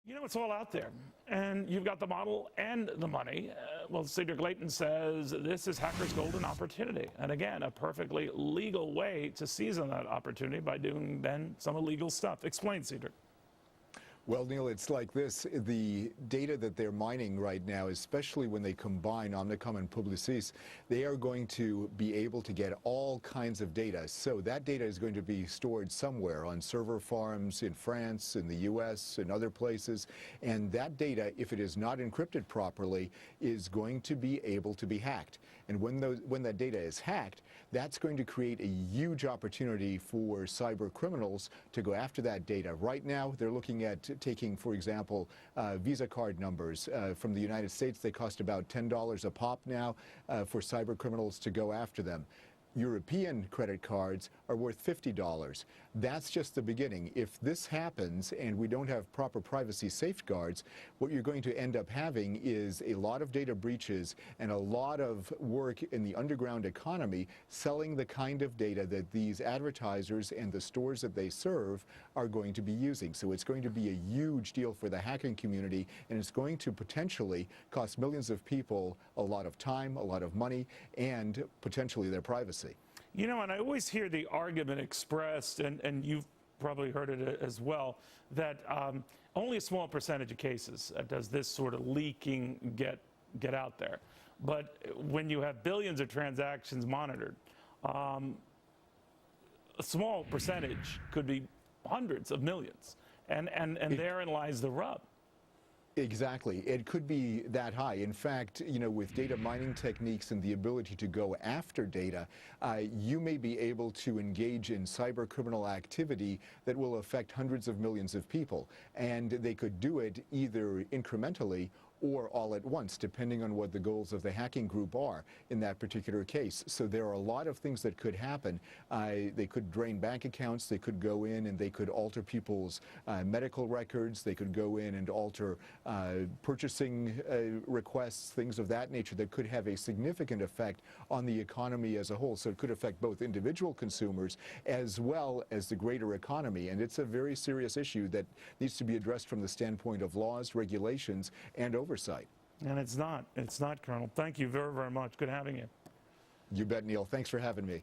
You know, it's all out there, and you've got the model and the money. Well, Cedric, Leighton says this is hackers' golden opportunity, and again, a perfectly legal way to seize on that opportunity by doing then some illegal stuff. Explain, Cedric. Well, Neil, it's like this. The data that they're mining right now, especially when they combine Omnicom and Publicity, they are going to be able to get all kinds of data. So that data is going to be stored somewhere on server farms in France, in the US, and other places. And that data, if it is not encrypted properly, is going to be able to be hacked. And when that data is hacked, that's going to create a huge opportunity for cyber criminals to go after that data. Right now, they're looking at taking, for example, Visa card numbers from the United States. They cost about $10 a pop now for cyber criminals to go after them. European credit cards are worth $50. That's just the beginning. If this happens and we don't have proper privacy safeguards, what you're going to end up having is a lot of data breaches and a lot of work in the underground economy selling the kind of data that these advertisers and the stores that they serve are going to be using. So it's going to be a huge deal for the hacking community, and it's going to potentially cost millions of people a lot of time, a lot of money, and potentially their privacy. You know, and I always hear the argument expressed, and you've probably heard it as well, that only a small percentage of cases does this sort of leaking get out there. But when you have billions of transactions monitored, a small percentage could be hundreds of millions, and therein lies the rub. Exactly. It could be that high. In fact, you know, with data mining techniques and the ability to go after data, you may be able to engage in cyber criminal activity that will affect hundreds of millions of people. And they could do it either incrementally or all at once, depending on what the goals of the hacking group are in that particular case. So there are a lot of things that could happen. They could drain bank accounts, they could go in and they could alter people's medical records, they could go in and alter purchasing requests, things of that nature that could have a significant effect on the economy as a whole. So it could affect both individual consumers as well as the greater economy. And it's a very serious issue that needs to be addressed from the standpoint of laws, regulations, and oversight. And it's not, Colonel. Thank you very, very much. Good having you. You bet, Neil. Thanks for having me.